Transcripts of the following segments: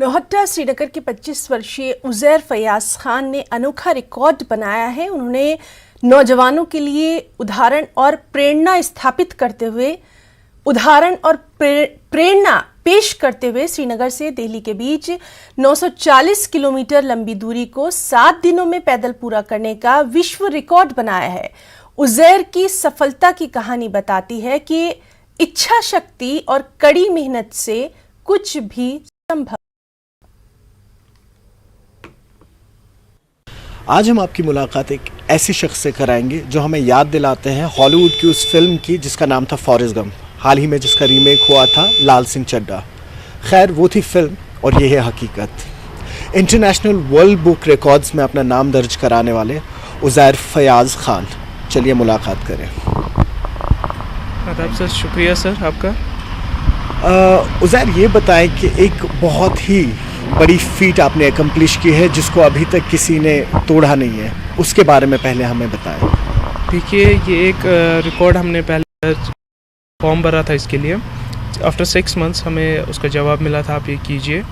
लोहट्टा श्रीनगर के 25 वर्षीय उज़ैर फयाज खान ने अनोखा रिकॉर्ड बनाया है। उन्होंने नौजवानों के लिए उदाहरण और प्रेरणा स्थापित करते हुए प्रेरणा पेश करते हुए श्रीनगर से दिल्ली के बीच 940 किलोमीटर लंबी दूरी को 7 दिनों में पैदल पूरा करने का विश्व रिकॉर्ड बनाया है। उज़ैर की सफलता की कहानी बताती है कि इच्छा शक्ति और कड़ी मेहनत से कुछ भी संभव। आज हम आपकी मुलाकात एक ऐसे शख्स से कराएंगे जो हमें याद दिलाते हैं हॉलीवुड की उस फिल्म की जिसका नाम था फॉरेस्ट गंप, हाल ही में जिसका रीमेक हुआ था लाल सिंह चड्ढा। खैर वो थी फिल्म और ये है हकीकत। इंटरनेशनल वर्ल्ड बुक रिकॉर्ड्स में अपना नाम दर्ज कराने वाले उज़ैर फयाज खान, चलिए मुलाकात करें। आदाब सर, शुक्रिया सर आपका। उज़ैर ये बताएं कि एक बहुत ही बड़ी फीट आपने एकम्प्लिश की है जिसको अभी तक किसी ने तोड़ा नहीं है, उसके बारे में पहले हमें बताएं। देखिए, ये एक रिकॉर्ड हमने पहले फॉर्म भरा था इसके लिए। आफ्टर 6 मंथ्स हमें उसका जवाब मिला था, आप ये कीजिए।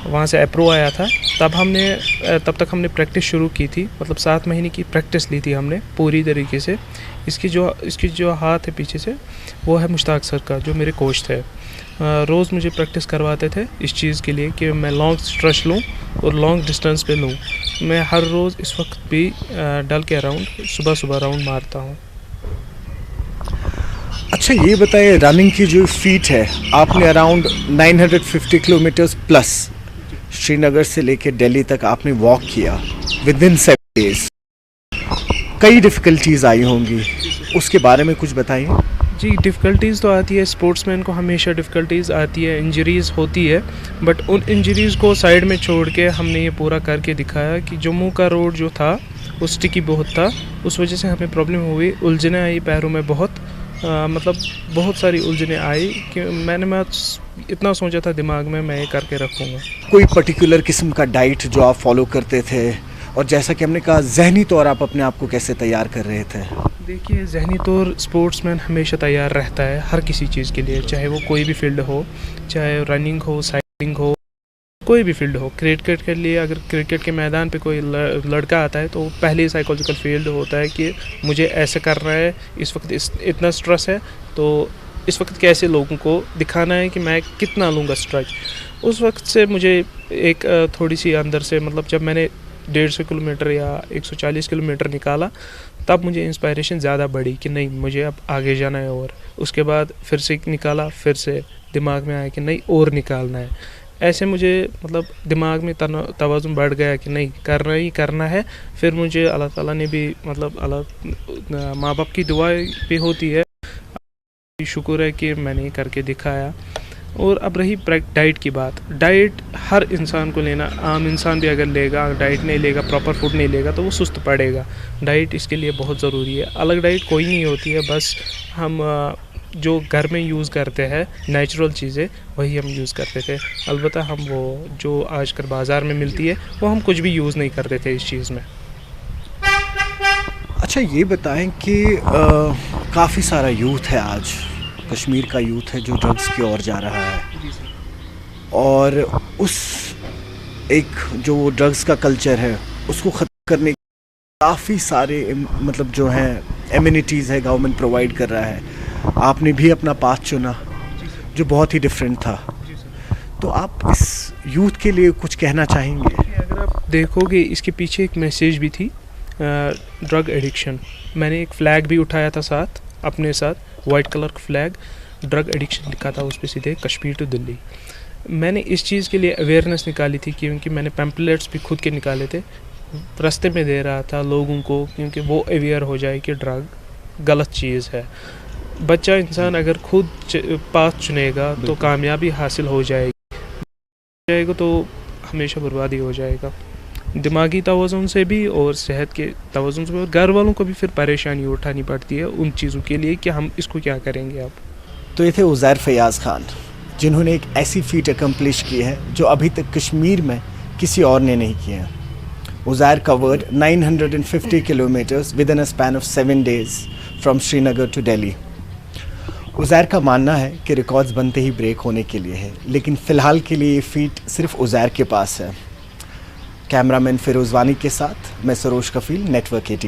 वहाँ से अप्रूव आया था। तब तक हमने प्रैक्टिस शुरू की थी, मतलब 7 महीने की प्रैक्टिस ली थी हमने पूरी तरीके से। इसकी जो हाथ है पीछे से, वो है मुश्ताक सर का, जो मेरे कोच थे। रोज़ मुझे प्रैक्टिस करवाते थे इस चीज़ के लिए कि मैं लॉन्ग स्ट्रेच लूँ और लॉन्ग डिस्टेंस पे लूँ। मैं हर रोज़ इस वक्त भी डल के अराउंड सुबह राउंड मारता हूँ। अच्छा ये बताइए, रनिंग की जो फीट है आपने अराउंड 950 किलोमीटर्स प्लस श्रीनगर से लेकर दिल्ली तक आपने वॉक किया विद इन 7 डेज। कई डिफ़िकल्टीज़ आई होंगी, उसके बारे में कुछ बताइए। जी, डिफ़िकल्टीज़ तो आती है, स्पोर्ट्समैन को हमेशा डिफ़िकल्टीज़ आती है, इंजरीज़ होती है। बट उन इंजरीज़ को साइड में छोड़ के हमने ये पूरा करके दिखाया कि जम्मू का रोड जो था वो स्टिकी बहुत था, उस वजह से हमें प्रॉब्लम हुई, उलझने आई पैरों में बहुत सारी उलझने आई कि मैं इतना सोचा था दिमाग में मैं ये करके रखूँगा। कोई पर्टिकुलर किस्म का डाइट जो आप फॉलो करते थे, और जैसा कि हमने कहा ज़हनी तौर आप अपने आप को कैसे तैयार कर रहे थे? देखिए, ज़हनी तौर स्पोर्ट्समैन हमेशा तैयार रहता है हर किसी चीज़ के लिए, चाहे वो कोई भी फील्ड हो, चाहे रनिंग हो, साइकिलिंग हो, कोई भी फील्ड हो। क्रिकेट के लिए अगर क्रिकेट के मैदान पे कोई लड़का आता है तो पहले ही साइकोलॉजिकल फील्ड होता है कि मुझे ऐसे करना है, इस वक्त इतना स्ट्रेस है तो इस वक्त कैसे लोगों को दिखाना है कि मैं कितना लूँगा स्ट्रेच। उस वक्त से मुझे एक थोड़ी सी अंदर से, मतलब जब मैंने 150 किलोमीटर या 140 किलोमीटर निकाला तब मुझे इंस्पायरेशन ज़्यादा बढ़ी कि नहीं, मुझे अब आगे जाना है। और उसके बाद फिर से निकाला, फिर से दिमाग में आया कि नहीं और निकालना है। ऐसे मुझे मतलब दिमाग में तवाज़ुन बढ़ गया कि नहीं, करना ही करना है। फिर मुझे अल्लाह ताला ने भी, मतलब माँ बाप की दुआ भी होती है, शुक्र है कि मैंने ये करके दिखाया। और अब रही डाइट की बात, डाइट हर इंसान को लेना, आम इंसान भी अगर लेगा, डाइट नहीं लेगा, प्रॉपर फूड नहीं लेगा तो वो सुस्त पड़ेगा। डाइट इसके लिए बहुत ज़रूरी है। अलग डाइट कोई नहीं होती है, बस हम जो घर में यूज़ करते हैं नेचुरल चीज़ें वही हम यूज़ करते थे। अलबत्ता हम वो जो आजकल बाज़ार में मिलती है वो हम कुछ भी यूज़ नहीं करते थे इस चीज़ में। अच्छा ये बताएं कि काफ़ी सारा यूथ है आज, कश्मीर का यूथ है जो ड्रग्स की ओर जा रहा है, और उस एक जो ड्रग्स का कल्चर है उसको ख़त्म करने काफ़ी सारे मतलब जो हैं एमिनिटीज़ है गवर्नमेंट प्रोवाइड कर रहा है। आपने भी अपना पाथ चुना जो बहुत ही डिफरेंट था, तो आप इस यूथ के लिए कुछ कहना चाहेंगे? अगर आप देखोगे इसके पीछे एक मैसेज भी थी, ड्रग एडिक्शन। मैंने एक फ़्लैग भी उठाया था साथ अपने साथ, वाइट कलर का फ्लैग, ड्रग एडिक्शन लिखा था उस पर सीधे, कश्मीर टू दिल्ली। मैंने इस चीज़ के लिए अवेयरनेस निकाली थी क्योंकि मैंने पैम्पलेट्स भी खुद के निकाले थे, रास्ते में दे रहा था लोगों को, क्योंकि वो अवेयर हो जाए कि ड्रग गलत चीज़ है। बच्चा इंसान अगर खुद पाथ चुनेगा तो कामयाबी हासिल हो जाएगी तो हमेशा बर्बादी हो जाएगा, दिमागी तवज़ुन से भी और सेहत के तवज़ुन से भी। और घर वालों को भी फिर परेशानी उठानी पड़ती है उन चीज़ों के लिए कि हम इसको क्या करेंगे अब। तो ये थे उज़ैर फयाज खान, जिन्होंने एक ऐसी फीट एकम्प्लिश की है जो अभी तक कश्मीर में किसी और ने नहीं की है। Uzair covered 950 kilometres within a span of 7 days from Srinagar to Delhi. Uzair का मानना है कि रिकॉर्ड्स बनते ही ब्रेक होने के लिए है, लेकिन फ़िलहाल के लिए ये फीट सिर्फ उज़ैर के पास है। कैमरामैन फिरोज़ वानी के साथ मैं सरोज कफील, नेटवर्क 18।